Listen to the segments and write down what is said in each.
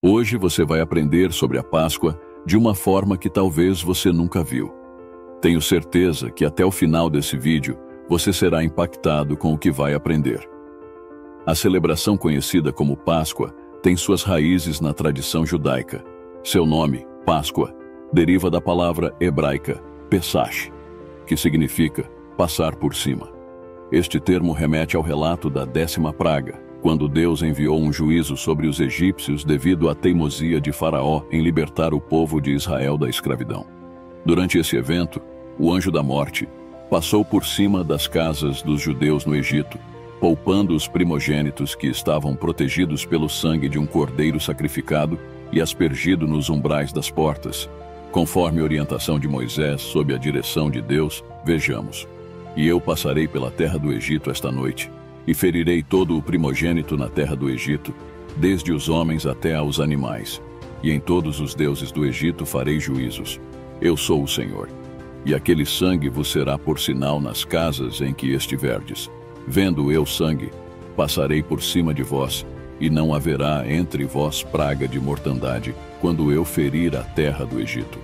Hoje você vai aprender sobre a Páscoa de uma forma que talvez você nunca viu. Tenho certeza que até o final desse vídeo você será impactado com o que vai aprender. A celebração conhecida como Páscoa tem suas raízes na tradição judaica. Seu nome, Páscoa, deriva da palavra hebraica Pesach, que significa passar por cima. Este termo remete ao relato da 10ª praga, quando Deus enviou um juízo sobre os egípcios devido à teimosia de Faraó em libertar o povo de Israel da escravidão. Durante esse evento, o anjo da morte passou por cima das casas dos judeus no Egito, poupando os primogênitos que estavam protegidos pelo sangue de um cordeiro sacrificado e aspergido nos umbrais das portas. Conforme a orientação de Moisés sob a direção de Deus, vejamos: "E eu passarei pela terra do Egito esta noite, e ferirei todo o primogênito na terra do Egito, desde os homens até aos animais. E em todos os deuses do Egito farei juízos. Eu sou o Senhor. E aquele sangue vos será por sinal nas casas em que estiverdes. Vendo eu sangue, passarei por cima de vós, e não haverá entre vós praga de mortandade, quando eu ferir a terra do Egito."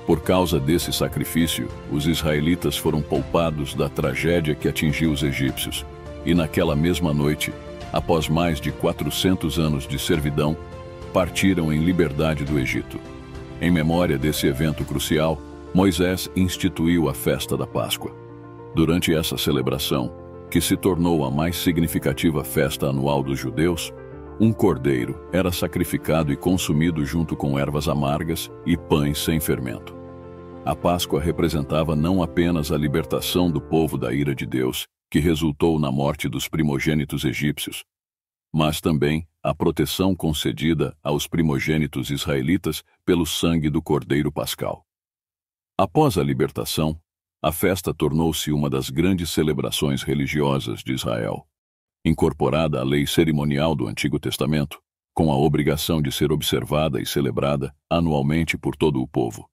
Por causa desse sacrifício, os israelitas foram poupados da tragédia que atingiu os egípcios. E naquela mesma noite, após mais de 400 anos de servidão, partiram em liberdade do Egito. Em memória desse evento crucial, Moisés instituiu a festa da Páscoa. Durante essa celebração, que se tornou a mais significativa festa anual dos judeus, um cordeiro era sacrificado e consumido junto com ervas amargas e pães sem fermento. A Páscoa representava não apenas a libertação do povo da ira de Deus, que resultou na morte dos primogênitos egípcios, mas também a proteção concedida aos primogênitos israelitas pelo sangue do Cordeiro Pascal. Após a libertação, a festa tornou-se uma das grandes celebrações religiosas de Israel. Incorporada à lei cerimonial do Antigo Testamento, com a obrigação de ser observada e celebrada anualmente por todo o povo.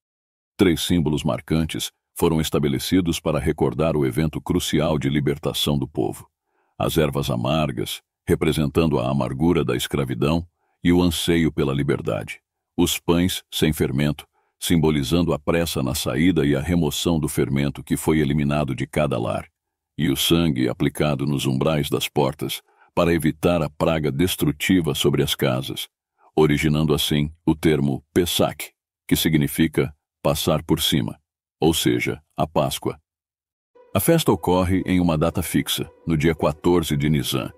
3 símbolos marcantes foram estabelecidos para recordar o evento crucial de libertação do povo: as ervas amargas, representando a amargura da escravidão e o anseio pela liberdade; os pães sem fermento, simbolizando a pressa na saída e a remoção do fermento que foi eliminado de cada lar; e o sangue aplicado nos umbrais das portas, para evitar a praga destrutiva sobre as casas, originando assim o termo Pesach, que significa passar por cima, ou seja, a Páscoa. A festa ocorre em uma data fixa, no dia 14 de Nisan,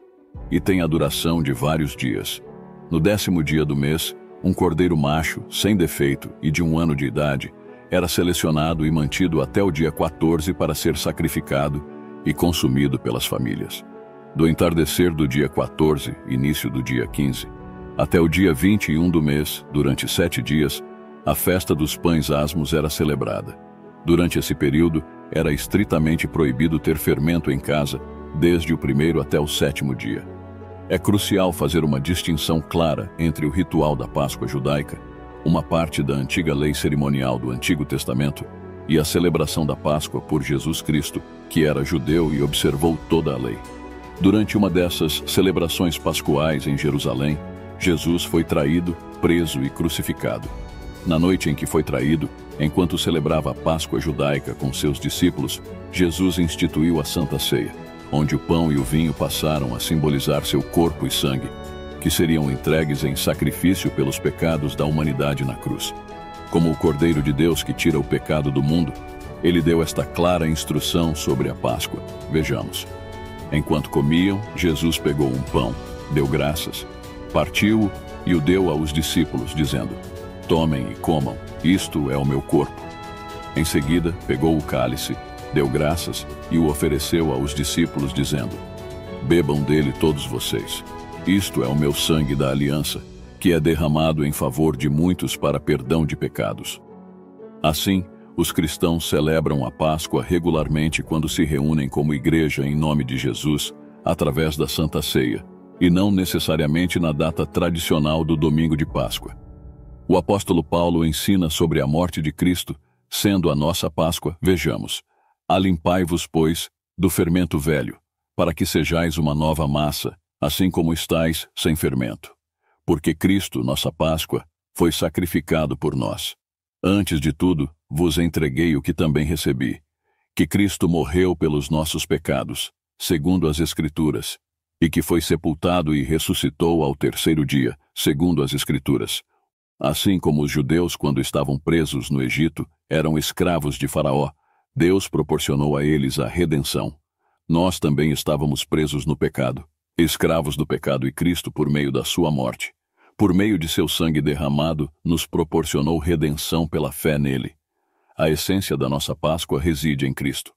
e tem a duração de vários dias. No 10º dia do mês, um cordeiro macho, sem defeito e de 1 ano de idade, era selecionado e mantido até o dia 14 para ser sacrificado e consumido pelas famílias. Do entardecer do dia 14, início do dia 15, até o dia 21 do mês, durante 7 dias, a festa dos pães asmos era celebrada. Durante esse período, era estritamente proibido ter fermento em casa, desde o 1º até o 7º dia. É crucial fazer uma distinção clara entre o ritual da Páscoa judaica, uma parte da antiga lei cerimonial do Antigo Testamento, e a celebração da Páscoa por Jesus Cristo, que era judeu e observou toda a lei. Durante uma dessas celebrações pascuais em Jerusalém, Jesus foi traído, preso e crucificado. Na noite em que foi traído, enquanto celebrava a Páscoa judaica com seus discípulos, Jesus instituiu a Santa Ceia, onde o pão e o vinho passaram a simbolizar seu corpo e sangue, que seriam entregues em sacrifício pelos pecados da humanidade na cruz. Como o Cordeiro de Deus que tira o pecado do mundo, ele deu esta clara instrução sobre a Páscoa. Vejamos. Enquanto comiam, Jesus pegou um pão, deu graças, partiu-o e o deu aos discípulos, dizendo: "Tomem e comam, isto é o meu corpo." Em seguida, pegou o cálice, deu graças e o ofereceu aos discípulos, dizendo: "Bebam dele todos vocês. Isto é o meu sangue da aliança, que é derramado em favor de muitos para perdão de pecados." Assim, os cristãos celebram a Páscoa regularmente quando se reúnem como igreja em nome de Jesus, através da Santa Ceia, e não necessariamente na data tradicional do domingo de Páscoa. O apóstolo Paulo ensina sobre a morte de Cristo, sendo a nossa Páscoa. Vejamos: "Alimpai-vos, pois, do fermento velho, para que sejais uma nova massa, assim como estáis sem fermento. Porque Cristo, nossa Páscoa, foi sacrificado por nós. Antes de tudo, vos entreguei o que também recebi, que Cristo morreu pelos nossos pecados, segundo as Escrituras, e que foi sepultado e ressuscitou ao terceiro dia, segundo as Escrituras. Assim como os judeus, quando estavam presos no Egito, eram escravos de Faraó, Deus proporcionou a eles a redenção. Nós também estávamos presos no pecado, escravos do pecado, e Cristo, por meio da sua morte, por meio de seu sangue derramado, nos proporcionou redenção pela fé nele. A essência da nossa Páscoa reside em Cristo.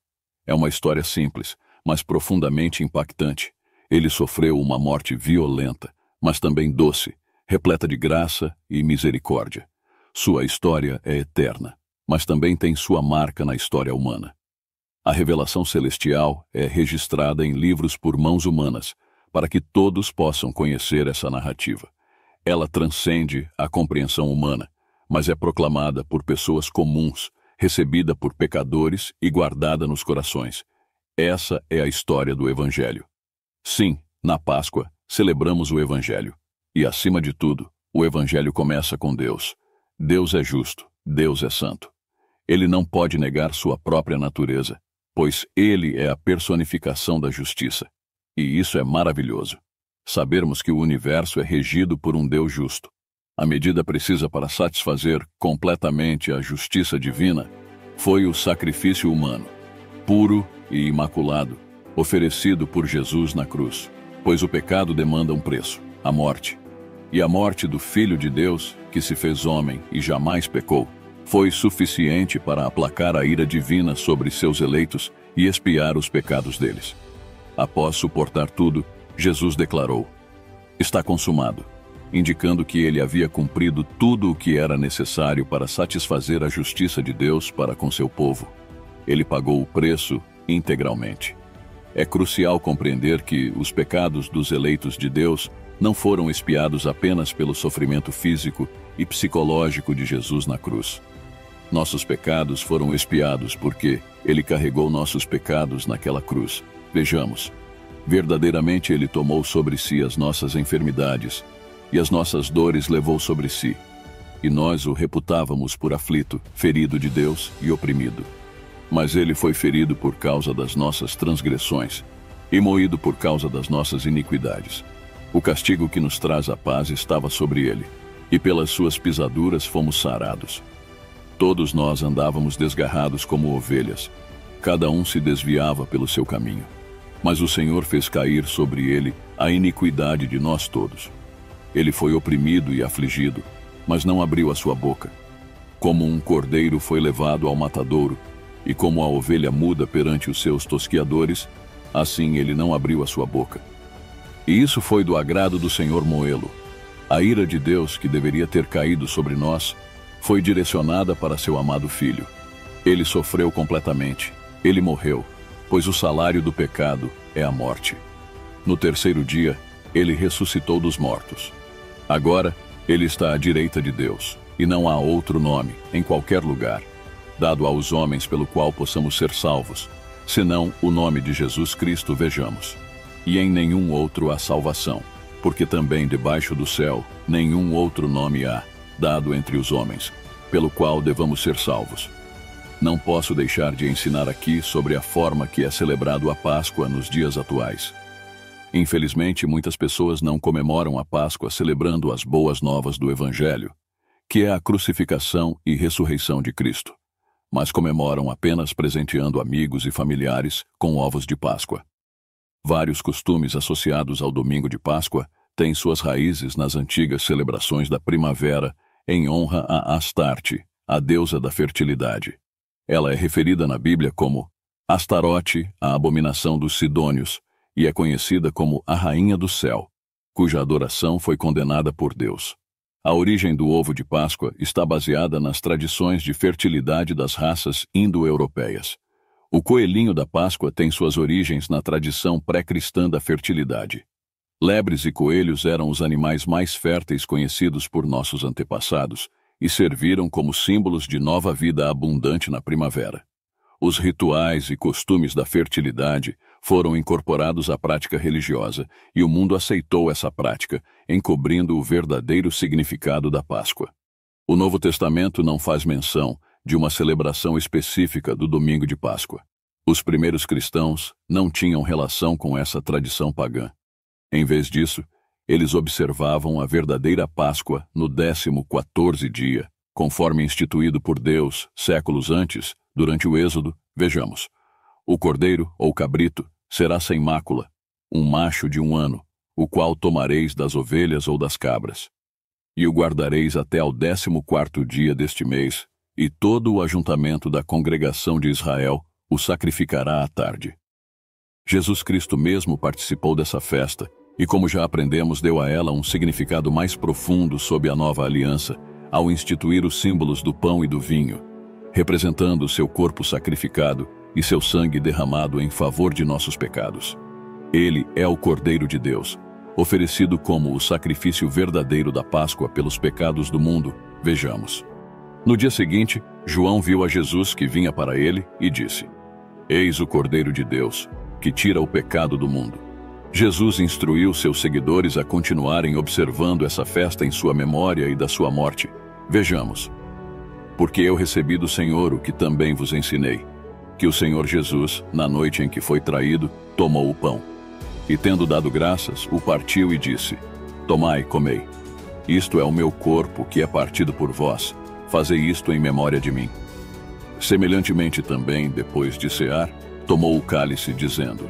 É uma história simples, mas profundamente impactante. Ele sofreu uma morte violenta, mas também doce, repleta de graça e misericórdia. Sua história é eterna, mas também tem sua marca na história humana. A revelação celestial é registrada em livros por mãos humanas, para que todos possam conhecer essa narrativa. Ela transcende a compreensão humana, mas é proclamada por pessoas comuns, recebida por pecadores e guardada nos corações. Essa é a história do Evangelho. Sim, na Páscoa, celebramos o Evangelho. E, acima de tudo, o Evangelho começa com Deus. Deus é justo, Deus é santo. Ele não pode negar sua própria natureza, pois ele é a personificação da justiça. E isso é maravilhoso. Sabermos que o universo é regido por um Deus justo. A medida precisa para satisfazer completamente a justiça divina foi o sacrifício humano, puro e imaculado, oferecido por Jesus na cruz, pois o pecado demanda um preço, a morte. E a morte do Filho de Deus, que se fez homem e jamais pecou, foi suficiente para aplacar a ira divina sobre seus eleitos e expiar os pecados deles. Após suportar tudo, Jesus declarou: "Está consumado", indicando que ele havia cumprido tudo o que era necessário para satisfazer a justiça de Deus para com seu povo. Ele pagou o preço integralmente. É crucial compreender que os pecados dos eleitos de Deus não foram expiados apenas pelo sofrimento físico e psicológico de Jesus na cruz. Nossos pecados foram expiados porque ele carregou nossos pecados naquela cruz. Vejamos, verdadeiramente ele tomou sobre si as nossas enfermidades e as nossas dores levou sobre si. E nós o reputávamos por aflito, ferido de Deus e oprimido. Mas ele foi ferido por causa das nossas transgressões e moído por causa das nossas iniquidades. O castigo que nos traz a paz estava sobre ele, e pelas suas pisaduras fomos sarados. Todos nós andávamos desgarrados como ovelhas, cada um se desviava pelo seu caminho. Mas o Senhor fez cair sobre ele a iniquidade de nós todos. Ele foi oprimido e afligido, mas não abriu a sua boca. Como um cordeiro foi levado ao matadouro, e como a ovelha muda perante os seus tosquiadores, assim ele não abriu a sua boca. E isso foi do agrado do Senhor moê-lo. A ira de Deus, que deveria ter caído sobre nós, foi direcionada para seu amado Filho. Ele sofreu completamente. Ele morreu, pois o salário do pecado é a morte. No terceiro dia, ele ressuscitou dos mortos. Agora, ele está à direita de Deus, e não há outro nome, em qualquer lugar, dado aos homens pelo qual possamos ser salvos, senão o nome de Jesus Cristo vejamos. E em nenhum outro há salvação, porque também debaixo do céu nenhum outro nome há, dado entre os homens, pelo qual devamos ser salvos. Não posso deixar de ensinar aqui sobre a forma que é celebrado a Páscoa nos dias atuais. Infelizmente, muitas pessoas não comemoram a Páscoa celebrando as boas novas do Evangelho, que é a crucificação e ressurreição de Cristo, mas comemoram apenas presenteando amigos e familiares com ovos de Páscoa. Vários costumes associados ao domingo de Páscoa têm suas raízes nas antigas celebrações da primavera em honra a Astarte, a deusa da fertilidade. Ela é referida na Bíblia como Astarote, a abominação dos Sidônios, e é conhecida como a Rainha do Céu, cuja adoração foi condenada por Deus. A origem do ovo de Páscoa está baseada nas tradições de fertilidade das raças indo-europeias. O coelhinho da Páscoa tem suas origens na tradição pré-cristã da fertilidade. Lebres e coelhos eram os animais mais férteis conhecidos por nossos antepassados e serviram como símbolos de nova vida abundante na primavera. Os rituais e costumes da fertilidade foram incorporados à prática religiosa, e o mundo aceitou essa prática, encobrindo o verdadeiro significado da Páscoa. O Novo Testamento não faz menção de uma celebração específica do domingo de Páscoa. Os primeiros cristãos não tinham relação com essa tradição pagã. Em vez disso, eles observavam a verdadeira Páscoa no 14º dia, conforme instituído por Deus séculos antes, durante o Êxodo. Vejamos: o cordeiro ou cabrito será sem mácula, um macho de 1 ano, o qual tomareis das ovelhas ou das cabras. E o guardareis até ao 14º dia deste mês, e todo o ajuntamento da congregação de Israel o sacrificará à tarde. Jesus Cristo mesmo participou dessa festa, e como já aprendemos, deu a ela um significado mais profundo sob a nova aliança, ao instituir os símbolos do pão e do vinho, representando seu corpo sacrificado e seu sangue derramado em favor de nossos pecados. Ele é o Cordeiro de Deus, oferecido como o sacrifício verdadeiro da Páscoa pelos pecados do mundo. Vejamos. No dia seguinte, João viu a Jesus que vinha para ele e disse: Eis o Cordeiro de Deus, que tira o pecado do mundo. Jesus instruiu seus seguidores a continuarem observando essa festa em sua memória e da sua morte. Vejamos. Porque eu recebi do Senhor o que também vos ensinei, que o Senhor Jesus, na noite em que foi traído, tomou o pão. E tendo dado graças, o partiu e disse: Tomai e comei. Isto é o meu corpo, que é partido por vós. Fazei isto em memória de mim. Semelhantemente também, depois de cear, tomou o cálice, dizendo: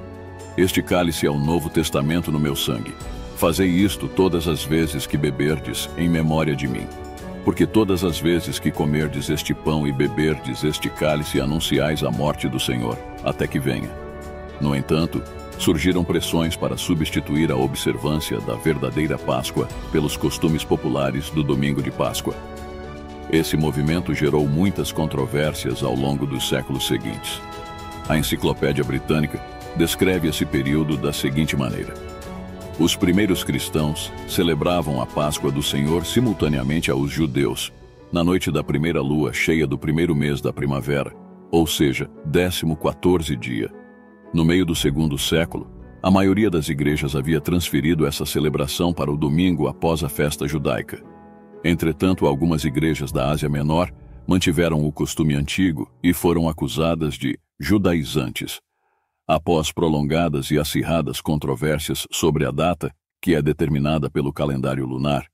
Este cálice é o novo testamento no meu sangue. Fazei isto todas as vezes que beberdes, em memória de mim. Porque todas as vezes que comerdes este pão e beberdes este cálice, anunciais a morte do Senhor, até que venha. No entanto, surgiram pressões para substituir a observância da verdadeira Páscoa pelos costumes populares do domingo de Páscoa. Esse movimento gerou muitas controvérsias ao longo dos séculos seguintes. A Enciclopédia Britânica descreve esse período da seguinte maneira: os primeiros cristãos celebravam a Páscoa do Senhor simultaneamente aos judeus, na noite da primeira lua cheia do primeiro mês da primavera, ou seja, 14º dia. No meio do 2º século, a maioria das igrejas havia transferido essa celebração para o domingo após a festa judaica. Entretanto, algumas igrejas da Ásia Menor mantiveram o costume antigo e foram acusadas de judaizantes. Após prolongadas e acirradas controvérsias sobre a data, que é determinada pelo calendário lunar,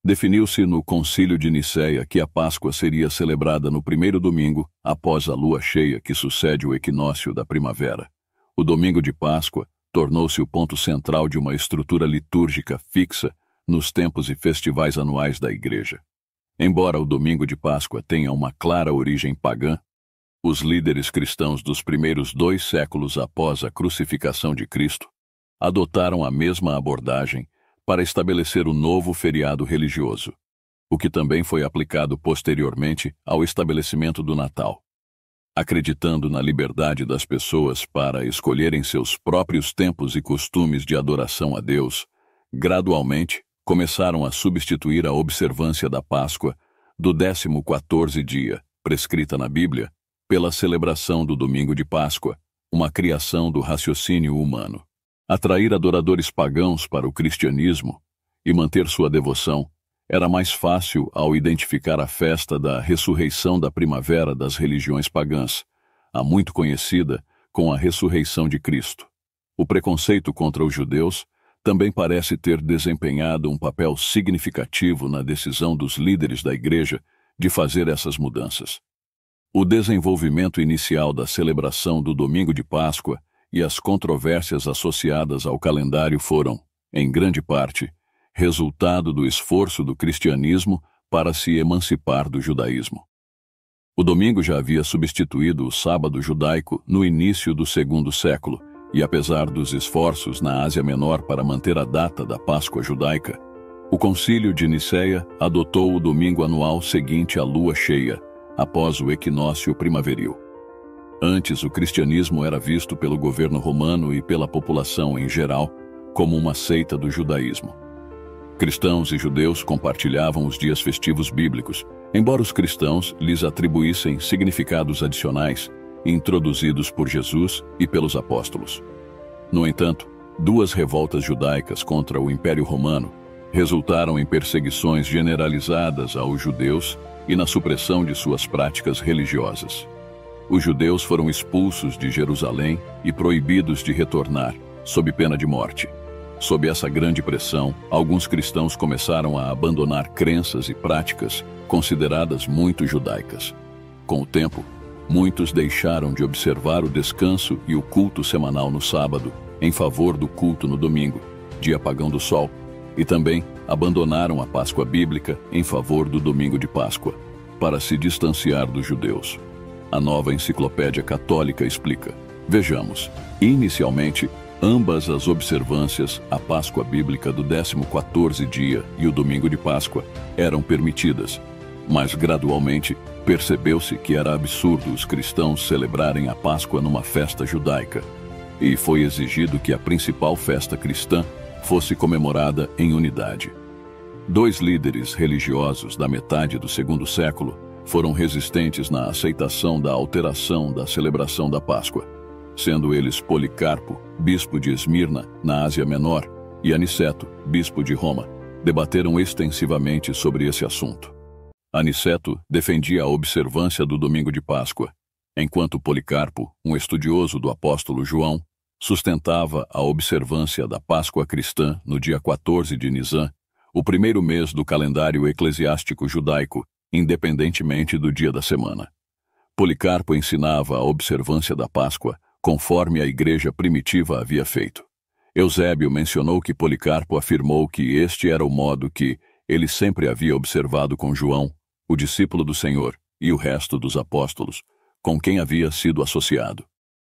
definiu-se no Concílio de Nicéia que a Páscoa seria celebrada no primeiro domingo após a lua cheia que sucede o equinócio da primavera. O domingo de Páscoa tornou-se o ponto central de uma estrutura litúrgica fixa nos tempos e festivais anuais da Igreja. Embora o domingo de Páscoa tenha uma clara origem pagã, os líderes cristãos dos primeiros 2 séculos após a crucificação de Cristo adotaram a mesma abordagem para estabelecer o novo feriado religioso, o que também foi aplicado posteriormente ao estabelecimento do Natal. Acreditando na liberdade das pessoas para escolherem seus próprios tempos e costumes de adoração a Deus, gradualmente começaram a substituir a observância da Páscoa do 14º dia, prescrita na Bíblia, pela celebração do domingo de Páscoa, uma criação do raciocínio humano. Atrair adoradores pagãos para o cristianismo e manter sua devoção era mais fácil ao identificar a festa da ressurreição da primavera das religiões pagãs, a muito conhecida, com a ressurreição de Cristo. O preconceito contra os judeus também parece ter desempenhado um papel significativo na decisão dos líderes da Igreja de fazer essas mudanças. O desenvolvimento inicial da celebração do domingo de Páscoa e as controvérsias associadas ao calendário foram, em grande parte, resultado do esforço do cristianismo para se emancipar do judaísmo. O domingo já havia substituído o sábado judaico no início do 2º século, e apesar dos esforços na Ásia Menor para manter a data da Páscoa judaica, o Concílio de Nicéia adotou o domingo anual seguinte à lua cheia, após o equinócio primaveril. Antes, o cristianismo era visto pelo governo romano e pela população em geral como uma seita do judaísmo. Cristãos e judeus compartilhavam os dias festivos bíblicos, embora os cristãos lhes atribuíssem significados adicionais introduzidos por Jesus e pelos apóstolos. No entanto, duas revoltas judaicas contra o Império Romano resultaram em perseguições generalizadas aos judeus e na supressão de suas práticas religiosas. Os judeus foram expulsos de Jerusalém e proibidos de retornar, sob pena de morte. Sob essa grande pressão, alguns cristãos começaram a abandonar crenças e práticas consideradas muito judaicas. Com o tempo, muitos deixaram de observar o descanso e o culto semanal no sábado, em favor do culto no domingo, dia pagão do sol, e também abandonaram a Páscoa bíblica em favor do domingo de Páscoa, para se distanciar dos judeus. A Nova Enciclopédia Católica explica. Vejamos, inicialmente, ambas as observâncias, a Páscoa bíblica do 14º dia e o domingo de Páscoa, eram permitidas, mas gradualmente percebeu-se que era absurdo os cristãos celebrarem a Páscoa numa festa judaica, e foi exigido que a principal festa cristã fosse comemorada em unidade. Dois líderes religiosos da metade do segundo século foram resistentes na aceitação da alteração da celebração da Páscoa, sendo eles Policarpo, bispo de Esmirna, na Ásia Menor, e Aniceto, bispo de Roma, debateram extensivamente sobre esse assunto. Aniceto defendia a observância do domingo de Páscoa, enquanto Policarpo, um estudioso do apóstolo João, sustentava a observância da Páscoa cristã no dia 14 de Nisan, o primeiro mês do calendário eclesiástico judaico, independentemente do dia da semana. Policarpo ensinava a observância da Páscoa conforme a igreja primitiva havia feito. Eusébio mencionou que Policarpo afirmou que este era o modo que ele sempre havia observado com João, o discípulo do Senhor, e o resto dos apóstolos, com quem havia sido associado.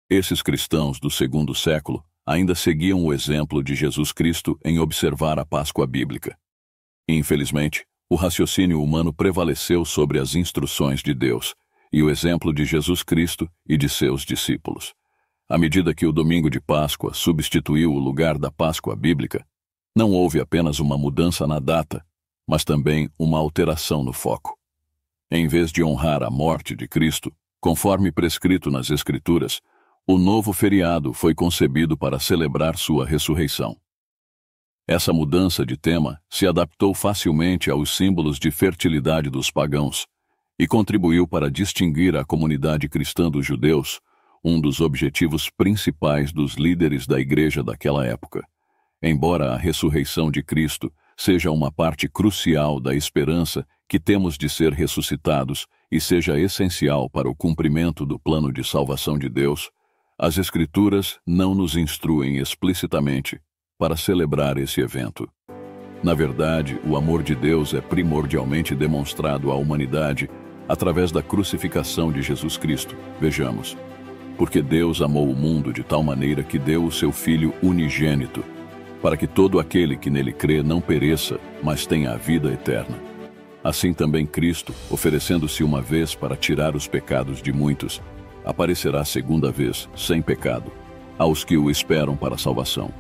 Esses cristãos do segundo século ainda seguiam o exemplo de Jesus Cristo em observar a Páscoa bíblica. Infelizmente, o raciocínio humano prevaleceu sobre as instruções de Deus e o exemplo de Jesus Cristo e de seus discípulos. À medida que o domingo de Páscoa substituiu o lugar da Páscoa bíblica, não houve apenas uma mudança na data, mas também uma alteração no foco. Em vez de honrar a morte de Cristo, conforme prescrito nas Escrituras, o novo feriado foi concebido para celebrar sua ressurreição. Essa mudança de tema se adaptou facilmente aos símbolos de fertilidade dos pagãos e contribuiu para distinguir a comunidade cristã dos judeus, um dos objetivos principais dos líderes da igreja daquela época. Embora a ressurreição de Cristo seja uma parte crucial da esperança que temos de ser ressuscitados e seja essencial para o cumprimento do plano de salvação de Deus, as Escrituras não nos instruem explicitamente para celebrar esse evento. Na verdade, o amor de Deus é primordialmente demonstrado à humanidade através da crucificação de Jesus Cristo. Vejamos. Porque Deus amou o mundo de tal maneira que deu o seu Filho unigênito, para que todo aquele que nele crê não pereça, mas tenha a vida eterna. Assim também Cristo, oferecendo-se uma vez para tirar os pecados de muitos, aparecerá segunda vez, sem pecado, aos que o esperam para a salvação.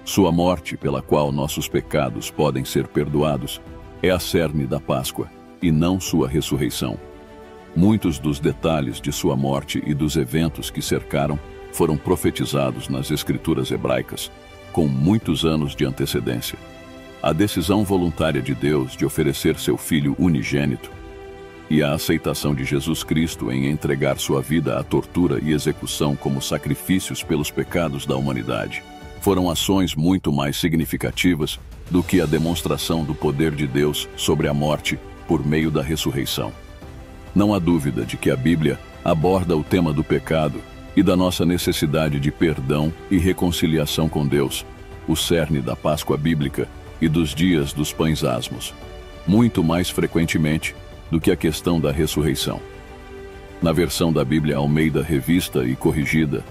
Sua morte, pela qual nossos pecados podem ser perdoados, é a cerne da Páscoa, e não sua ressurreição. Muitos dos detalhes de sua morte e dos eventos que cercaram foram profetizados nas Escrituras hebraicas, com muitos anos de antecedência. A decisão voluntária de Deus de oferecer seu Filho unigênito e a aceitação de Jesus Cristo em entregar sua vida à tortura e execução como sacrifícios pelos pecados da humanidade foram ações muito mais significativas do que a demonstração do poder de Deus sobre a morte por meio da ressurreição. Não há dúvida de que a Bíblia aborda o tema do pecado e da nossa necessidade de perdão e reconciliação com Deus, o cerne da Páscoa bíblica e dos dias dos pães asmos, muito mais frequentemente do que a questão da ressurreição. Na versão da Bíblia Almeida Revista e Corrigida,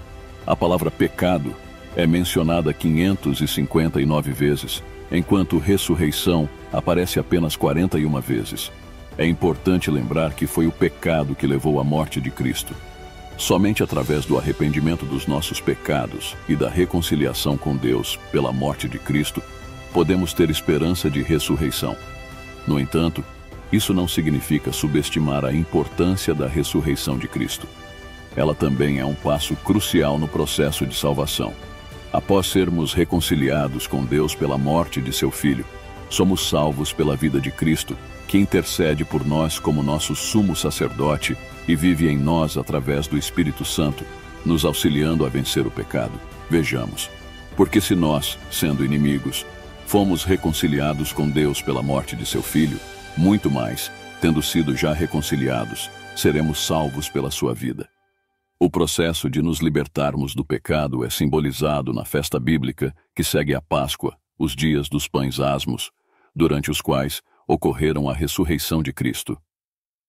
a palavra pecado é mencionada 559 vezes, enquanto ressurreição aparece apenas 41 vezes. É importante lembrar que foi o pecado que levou à morte de Cristo. Somente através do arrependimento dos nossos pecados e da reconciliação com Deus pela morte de Cristo, podemos ter esperança de ressurreição. No entanto, isso não significa subestimar a importância da ressurreição de Cristo. Ela também é um passo crucial no processo de salvação. Após sermos reconciliados com Deus pela morte de seu Filho, somos salvos pela vida de Cristo, que intercede por nós como nosso sumo sacerdote e vive em nós através do Espírito Santo, nos auxiliando a vencer o pecado. Vejamos. Porque se nós, sendo inimigos, fomos reconciliados com Deus pela morte de seu Filho, muito mais, tendo sido já reconciliados, seremos salvos pela sua vida. O processo de nos libertarmos do pecado é simbolizado na festa bíblica que segue a Páscoa, os dias dos pães asmos, durante os quais ocorreram a ressurreição de Cristo.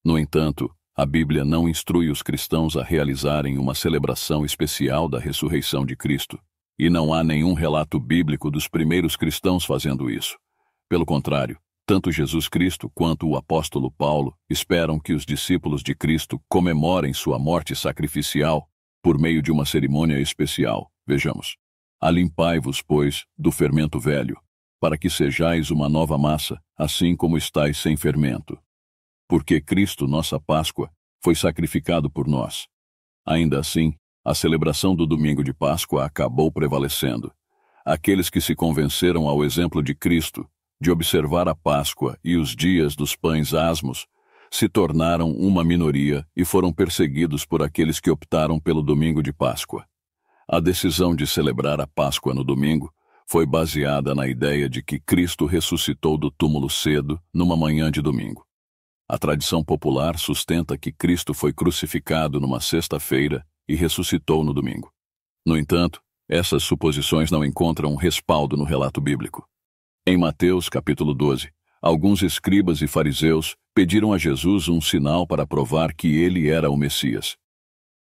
No entanto, a Bíblia não instrui os cristãos a realizarem uma celebração especial da ressurreição de Cristo, e não há nenhum relato bíblico dos primeiros cristãos fazendo isso. Pelo contrário, tanto Jesus Cristo quanto o apóstolo Paulo esperam que os discípulos de Cristo comemorem sua morte sacrificial por meio de uma cerimônia especial. Vejamos. Alimpai-vos, pois, do fermento velho, para que sejais uma nova massa, assim como estáis sem fermento. Porque Cristo, nossa Páscoa, foi sacrificado por nós. Ainda assim, a celebração do domingo de Páscoa acabou prevalecendo. Aqueles que se convenceram ao exemplo de Cristo, de observar a Páscoa e os dias dos pães asmos, se tornaram uma minoria e foram perseguidos por aqueles que optaram pelo domingo de Páscoa. A decisão de celebrar a Páscoa no domingo foi baseada na ideia de que Cristo ressuscitou do túmulo cedo, numa manhã de domingo. A tradição popular sustenta que Cristo foi crucificado numa sexta-feira e ressuscitou no domingo. No entanto, essas suposições não encontram respaldo no relato bíblico. Em Mateus capítulo 12, alguns escribas e fariseus pediram a Jesus um sinal para provar que ele era o Messias.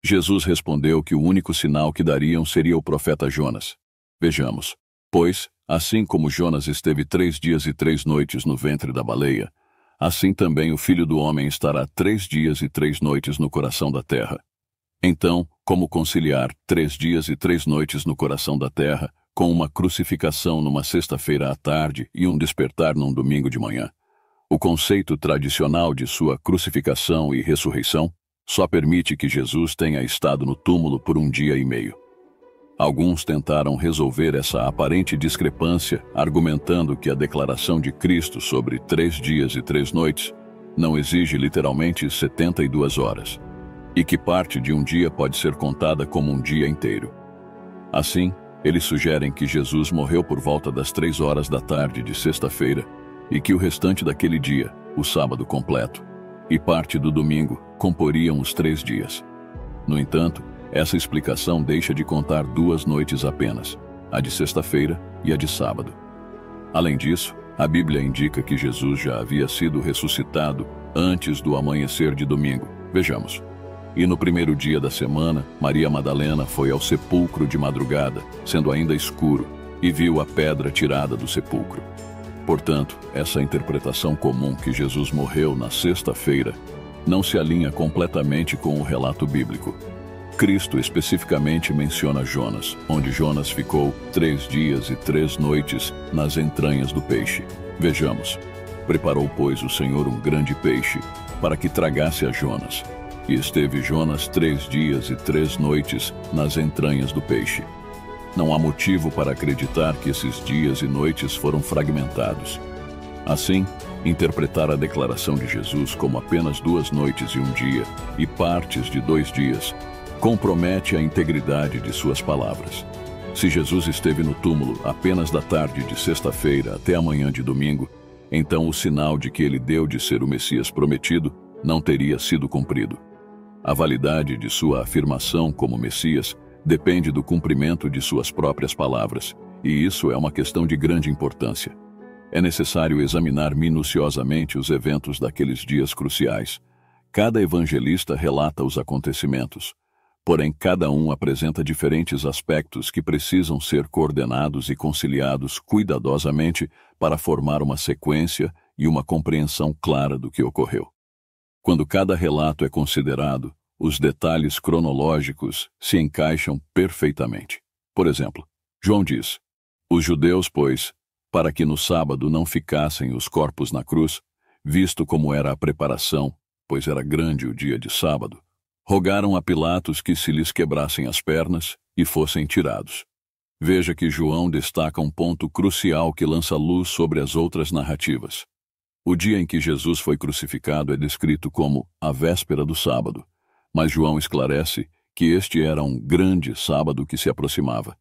Jesus respondeu que o único sinal que dariam seria o profeta Jonas. Vejamos. Pois, assim como Jonas esteve 3 dias e 3 noites no ventre da baleia, assim também o Filho do Homem estará 3 dias e 3 noites no coração da terra. Então, como conciliar 3 dias e 3 noites no coração da terra com uma crucificação numa sexta-feira à tarde e um despertar num domingo de manhã? O conceito tradicional de sua crucificação e ressurreição só permite que Jesus tenha estado no túmulo por 1 dia e meio. Alguns tentaram resolver essa aparente discrepância argumentando que a declaração de Cristo sobre 3 dias e 3 noites não exige literalmente 72 horas, e que parte de um dia pode ser contada como um dia inteiro. Assim, eles sugerem que Jesus morreu por volta das 3 horas da tarde de sexta-feira e que o restante daquele dia, o sábado completo, e parte do domingo comporiam os 3 dias. No entanto, essa explicação deixa de contar 2 noites apenas, a de sexta-feira e a de sábado. Além disso, a Bíblia indica que Jesus já havia sido ressuscitado antes do amanhecer de domingo. Vejamos. E no primeiro dia da semana, Maria Madalena foi ao sepulcro de madrugada, sendo ainda escuro, e viu a pedra tirada do sepulcro. Portanto, essa interpretação comum que Jesus morreu na sexta-feira não se alinha completamente com o relato bíblico. Cristo especificamente menciona Jonas, onde Jonas ficou 3 dias e 3 noites nas entranhas do peixe. Vejamos. Preparou, pois, o Senhor um grande peixe, para que tragasse a Jonas. E esteve Jonas 3 dias e 3 noites nas entranhas do peixe. Não há motivo para acreditar que esses dias e noites foram fragmentados. Assim, interpretar a declaração de Jesus como apenas 2 noites e 1 dia, e partes de 2 dias, compromete a integridade de suas palavras. Se Jesus esteve no túmulo apenas da tarde de sexta-feira até a manhã de domingo, então o sinal de que ele deu de ser o Messias prometido não teria sido cumprido. A validade de sua afirmação como Messias depende do cumprimento de suas próprias palavras, e isso é uma questão de grande importância. É necessário examinar minuciosamente os eventos daqueles dias cruciais. Cada evangelista relata os acontecimentos, porém cada um apresenta diferentes aspectos que precisam ser coordenados e conciliados cuidadosamente para formar uma sequência e uma compreensão clara do que ocorreu. Quando cada relato é considerado, os detalhes cronológicos se encaixam perfeitamente. Por exemplo, João diz: os judeus, pois, para que no sábado não ficassem os corpos na cruz, visto como era a preparação, pois era grande o dia de sábado, rogaram a Pilatos que se lhes quebrassem as pernas e fossem tirados. Veja que João destaca um ponto crucial que lança luz sobre as outras narrativas. O dia em que Jesus foi crucificado é descrito como a véspera do sábado, mas João esclarece que este era um grande sábado que se aproximava.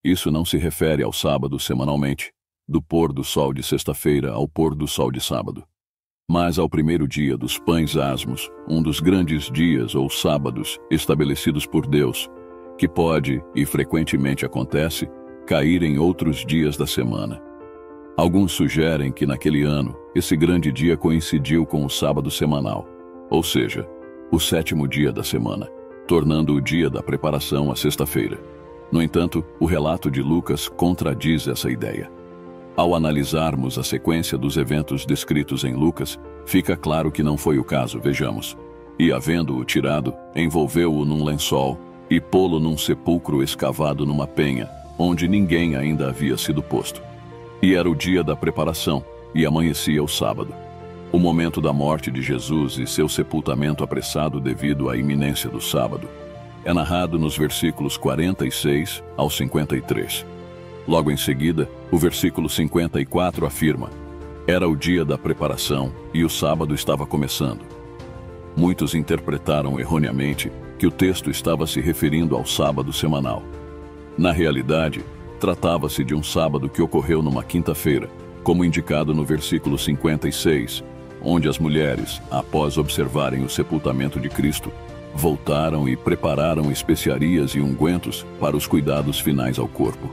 Isso não se refere ao sábado semanalmente, do pôr do sol de sexta-feira ao pôr do sol de sábado, mas ao primeiro dia dos pães asmos, um dos grandes dias ou sábados estabelecidos por Deus, que pode, e frequentemente acontece, cair em outros dias da semana. Alguns sugerem que naquele ano, esse grande dia coincidiu com o sábado semanal, ou seja, o 7º dia da semana, tornando o dia da preparação a sexta-feira. No entanto, o relato de Lucas contradiz essa ideia. Ao analisarmos a sequência dos eventos descritos em Lucas, fica claro que não foi o caso, vejamos. E, havendo-o tirado, envolveu-o num lençol e pô-lo num sepulcro escavado numa penha, onde ninguém ainda havia sido posto. E era o dia da preparação, e amanhecia o sábado. O momento da morte de Jesus e seu sepultamento apressado devido à iminência do sábado é narrado nos versículos 46 ao 53. Logo em seguida, o versículo 54 afirma: era o dia da preparação e o sábado estava começando. Muitos interpretaram erroneamente que o texto estava se referindo ao sábado semanal. Na realidade, tratava-se de um sábado que ocorreu numa quinta-feira, como indicado no versículo 56, onde as mulheres, após observarem o sepultamento de Cristo, voltaram e prepararam especiarias e ungüentos para os cuidados finais ao corpo.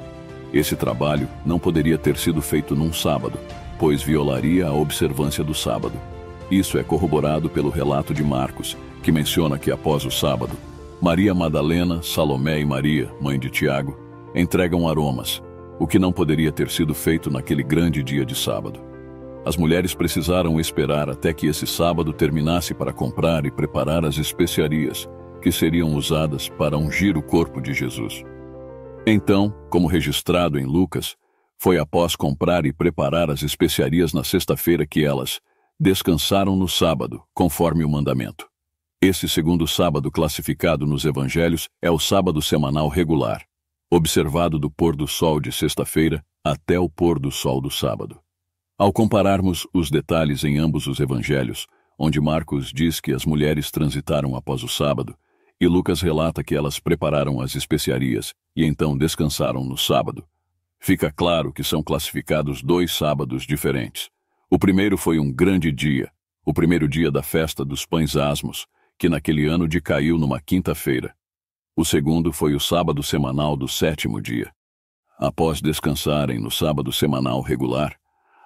Esse trabalho não poderia ter sido feito num sábado, pois violaria a observância do sábado. Isso é corroborado pelo relato de Marcos, que menciona que após o sábado, Maria Madalena, Salomé e Maria, mãe de Tiago, entregam aromas, o que não poderia ter sido feito naquele grande dia de sábado. As mulheres precisaram esperar até que esse sábado terminasse para comprar e preparar as especiarias que seriam usadas para ungir o corpo de Jesus. Então, como registrado em Lucas, foi após comprar e preparar as especiarias na sexta-feira que elas descansaram no sábado, conforme o mandamento. Esse segundo sábado classificado nos evangelhos é o sábado semanal regular, observado do pôr do sol de sexta-feira até o pôr do sol do sábado. Ao compararmos os detalhes em ambos os evangelhos, onde Marcos diz que as mulheres transitaram após o sábado, e Lucas relata que elas prepararam as especiarias e então descansaram no sábado, fica claro que são classificados 2 sábados diferentes. O primeiro foi um grande dia, o primeiro dia da festa dos pães asmos, que naquele ano decaiu numa quinta-feira. O segundo foi o sábado semanal do 7º dia. Após descansarem no sábado semanal regular,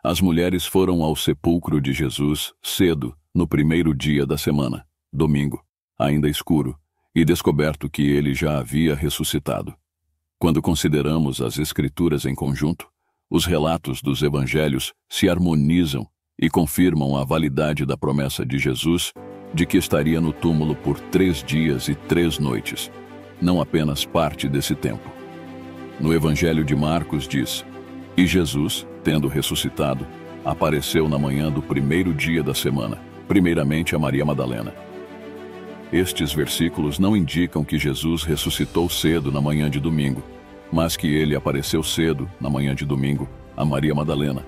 as mulheres foram ao sepulcro de Jesus cedo, no primeiro dia da semana, domingo, ainda escuro, e descoberto que ele já havia ressuscitado. Quando consideramos as Escrituras em conjunto, os relatos dos evangelhos se harmonizam e confirmam a validade da promessa de Jesus de que estaria no túmulo por 3 dias e 3 noites, não apenas parte desse tempo. No Evangelho de Marcos diz: e Jesus, tendo ressuscitado, apareceu na manhã do primeiro dia da semana, primeiramente a Maria Madalena. Estes versículos não indicam que Jesus ressuscitou cedo na manhã de domingo, mas que ele apareceu cedo, na manhã de domingo, a Maria Madalena,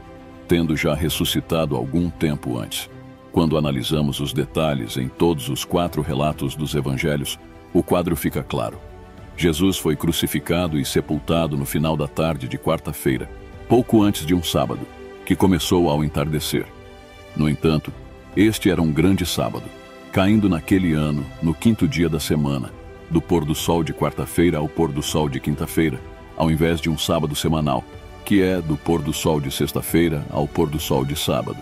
tendo já ressuscitado algum tempo antes. Quando analisamos os detalhes em todos os 4 relatos dos evangelhos, o quadro fica claro. Jesus foi crucificado e sepultado no final da tarde de quarta-feira, pouco antes de um sábado, que começou ao entardecer. No entanto, este era um grande sábado, caindo naquele ano, no 5º dia da semana, do pôr do sol de quarta-feira ao pôr do sol de quinta-feira, ao invés de um sábado semanal, que é do pôr do sol de sexta-feira ao pôr do sol de sábado.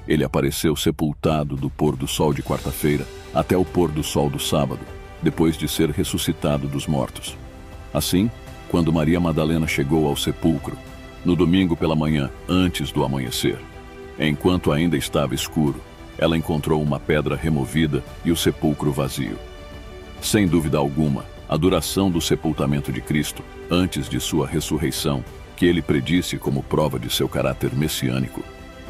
Ele apareceu sepultado do pôr do sol de quarta-feira até o pôr do sol do sábado, depois de ser ressuscitado dos mortos. Assim, quando Maria Madalena chegou ao sepulcro, no domingo pela manhã, antes do amanhecer, enquanto ainda estava escuro, ela encontrou uma pedra removida e o sepulcro vazio. Sem dúvida alguma, a duração do sepultamento de Cristo, antes de sua ressurreição, que ele predisse como prova de seu caráter messiânico,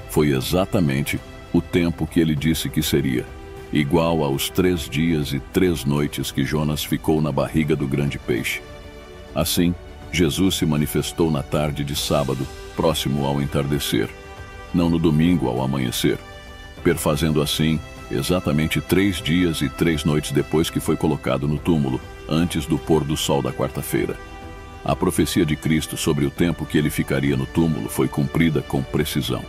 foi exatamente o tempo que ele disse que seria, igual aos 3 dias e 3 noites que Jonas ficou na barriga do grande peixe. Assim, Jesus se manifestou na tarde de sábado, próximo ao entardecer, não no domingo ao amanhecer, perfazendo assim exatamente 3 dias e 3 noites depois que foi colocado no túmulo, antes do pôr do sol da quarta-feira. A profecia de Cristo sobre o tempo que ele ficaria no túmulo foi cumprida com precisão.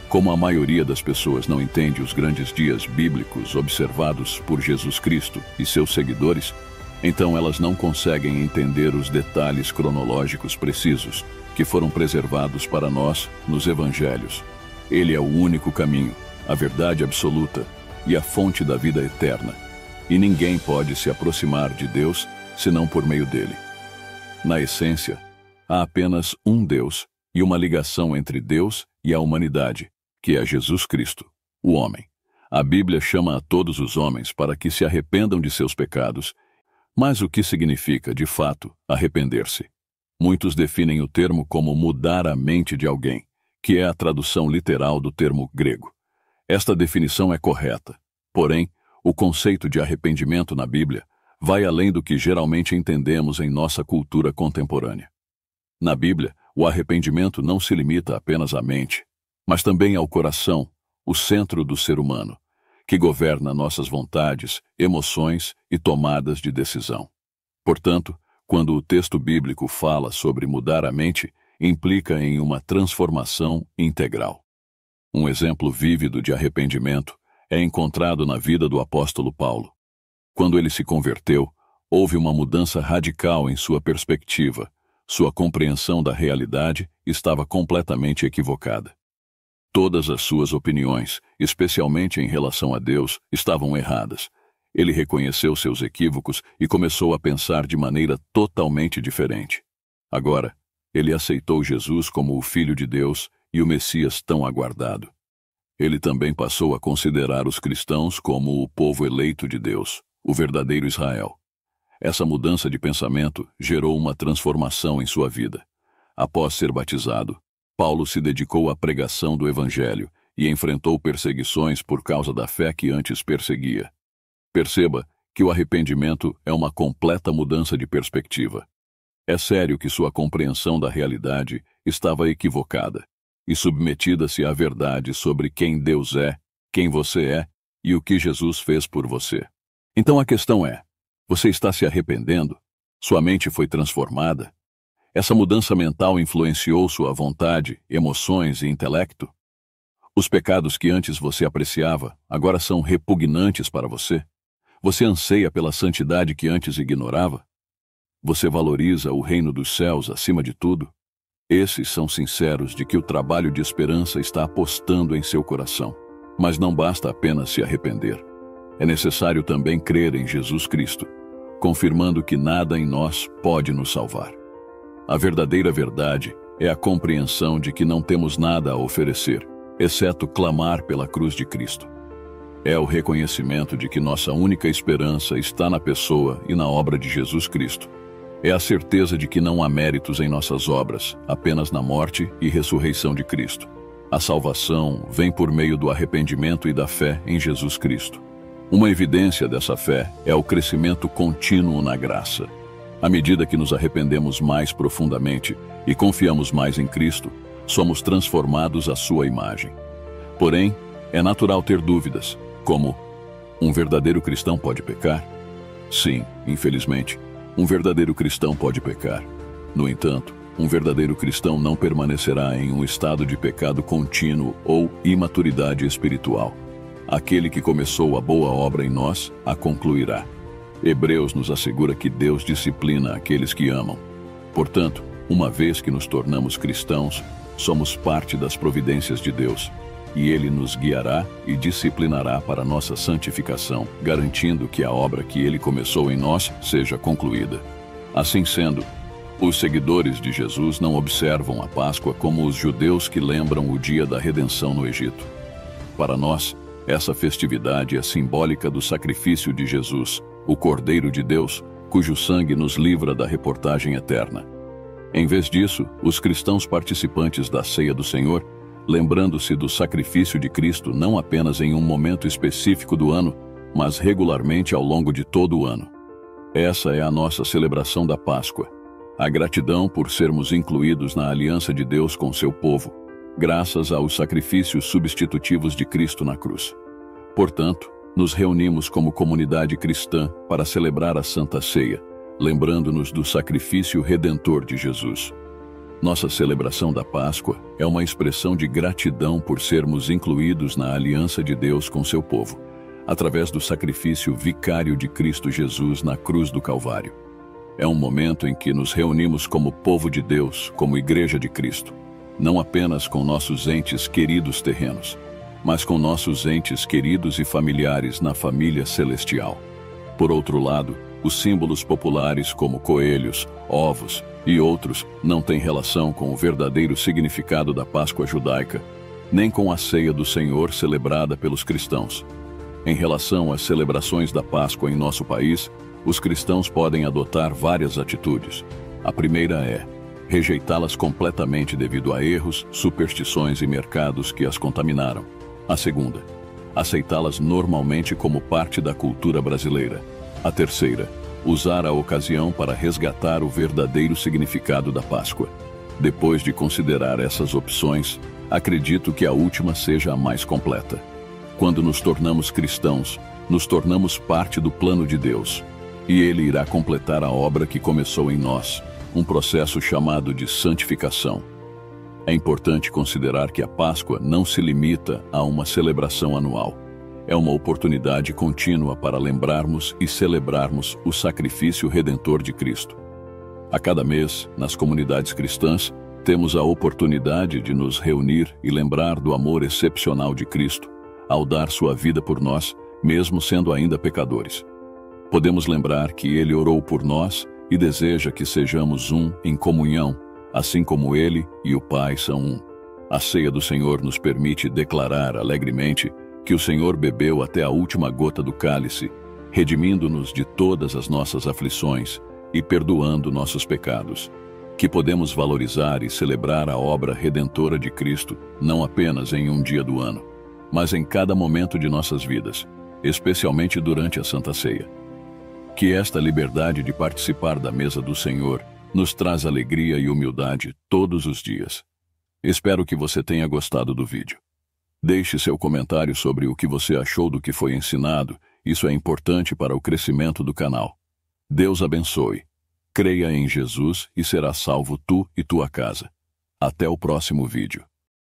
Como a maioria das pessoas não entende os grandes dias bíblicos observados por Jesus Cristo e seus seguidores, então elas não conseguem entender os detalhes cronológicos precisos que foram preservados para nós nos evangelhos. Ele é o único caminho, a verdade absoluta e a fonte da vida eterna, e ninguém pode se aproximar de Deus senão por meio dele. Na essência, há apenas um Deus e uma ligação entre Deus e a humanidade, que é Jesus Cristo, o homem. A Bíblia chama a todos os homens para que se arrependam de seus pecados, mas o que significa, de fato, arrepender-se? Muitos definem o termo como mudar a mente de alguém, que é a tradução literal do termo grego. Esta definição é correta, porém, o conceito de arrependimento na Bíblia vai além do que geralmente entendemos em nossa cultura contemporânea. Na Bíblia, o arrependimento não se limita apenas à mente, mas também ao coração, o centro do ser humano, que governa nossas vontades, emoções e tomadas de decisão. Portanto, quando o texto bíblico fala sobre mudar a mente, implica em uma transformação integral. Um exemplo vívido de arrependimento é encontrado na vida do apóstolo Paulo. Quando ele se converteu, houve uma mudança radical em sua perspectiva. Sua compreensão da realidade estava completamente equivocada. Todas as suas opiniões, especialmente em relação a Deus, estavam erradas. Ele reconheceu seus equívocos e começou a pensar de maneira totalmente diferente. Agora, ele aceitou Jesus como o Filho de Deus e o Messias tão aguardado. Ele também passou a considerar os cristãos como o povo eleito de Deus, o verdadeiro Israel. Essa mudança de pensamento gerou uma transformação em sua vida. Após ser batizado, Paulo se dedicou à pregação do Evangelho e enfrentou perseguições por causa da fé que antes perseguia. Perceba que o arrependimento é uma completa mudança de perspectiva. É sério que sua compreensão da realidade estava equivocada e submetida-se à verdade sobre quem Deus é, quem você é e o que Jesus fez por você. Então a questão é, você está se arrependendo? Sua mente foi transformada? Essa mudança mental influenciou sua vontade, emoções e intelecto? Os pecados que antes você apreciava, agora são repugnantes para você? Você anseia pela santidade que antes ignorava? Você valoriza o reino dos céus acima de tudo? Esses são sinceros de que o trabalho de esperança está apostando em seu coração. Mas não basta apenas se arrepender. É necessário também crer em Jesus Cristo, confirmando que nada em nós pode nos salvar. A verdadeira verdade é a compreensão de que não temos nada a oferecer, exceto clamar pela cruz de Cristo. É o reconhecimento de que nossa única esperança está na pessoa e na obra de Jesus Cristo. É a certeza de que não há méritos em nossas obras, apenas na morte e ressurreição de Cristo. A salvação vem por meio do arrependimento e da fé em Jesus Cristo. Uma evidência dessa fé é o crescimento contínuo na graça. À medida que nos arrependemos mais profundamente e confiamos mais em Cristo, somos transformados à sua imagem. Porém, é natural ter dúvidas, como: um verdadeiro cristão pode pecar? Sim, infelizmente, um verdadeiro cristão pode pecar. No entanto, um verdadeiro cristão não permanecerá em um estado de pecado contínuo ou imaturidade espiritual. Aquele que começou a boa obra em nós a concluirá. Hebreus nos assegura que Deus disciplina aqueles que amam. Portanto, uma vez que nos tornamos cristãos, somos parte das providências de Deus, e Ele nos guiará e disciplinará para nossa santificação, garantindo que a obra que Ele começou em nós seja concluída. Assim sendo, os seguidores de Jesus não observam a Páscoa como os judeus que lembram o dia da redenção no Egito. Para nós, essa festividade é simbólica do sacrifício de Jesus, o Cordeiro de Deus, cujo sangue nos livra da reportagem eterna. Em vez disso, os cristãos participantes da ceia do Senhor, lembrando-se do sacrifício de Cristo não apenas em um momento específico do ano, mas regularmente ao longo de todo o ano. Essa é a nossa celebração da Páscoa. A gratidão por sermos incluídos na aliança de Deus com seu povo, graças aos sacrifícios substitutivos de Cristo na cruz. Portanto, nos reunimos como comunidade cristã para celebrar a Santa Ceia, lembrando-nos do sacrifício redentor de Jesus. Nossa celebração da Páscoa é uma expressão de gratidão por sermos incluídos na aliança de Deus com seu povo, através do sacrifício vicário de Cristo Jesus na cruz do Calvário. É um momento em que nos reunimos como povo de Deus, como Igreja de Cristo, não apenas com nossos entes queridos terrenos, mas com nossos entes queridos e familiares na família celestial. Por outro lado, os símbolos populares como coelhos, ovos e outros não têm relação com o verdadeiro significado da Páscoa judaica, nem com a ceia do Senhor celebrada pelos cristãos. Em relação às celebrações da Páscoa em nosso país, os cristãos podem adotar várias atitudes. A primeira é rejeitá-las completamente devido a erros, superstições e mercados que as contaminaram. A segunda, aceitá-las normalmente como parte da cultura brasileira. A terceira, usar a ocasião para resgatar o verdadeiro significado da Páscoa. Depois de considerar essas opções, acredito que a última seja a mais completa. Quando nos tornamos cristãos, nos tornamos parte do plano de Deus, e Ele irá completar a obra que começou em nós, um processo chamado de santificação. É importante considerar que a Páscoa não se limita a uma celebração anual. É uma oportunidade contínua para lembrarmos e celebrarmos o sacrifício redentor de Cristo. A cada mês, nas comunidades cristãs, temos a oportunidade de nos reunir e lembrar do amor excepcional de Cristo, ao dar sua vida por nós, mesmo sendo ainda pecadores. Podemos lembrar que Ele orou por nós e deseja que sejamos um em comunhão, assim como Ele e o Pai são um. A ceia do Senhor nos permite declarar alegremente que o Senhor bebeu até a última gota do cálice, redimindo-nos de todas as nossas aflições e perdoando nossos pecados. Que podemos valorizar e celebrar a obra redentora de Cristo não apenas em um dia do ano, mas em cada momento de nossas vidas, especialmente durante a Santa Ceia. Que esta liberdade de participar da mesa do Senhor nos traz alegria e humildade todos os dias. Espero que você tenha gostado do vídeo. Deixe seu comentário sobre o que você achou do que foi ensinado, isso é importante para o crescimento do canal. Deus abençoe. Creia em Jesus e será salvo tu e tua casa. Até o próximo vídeo.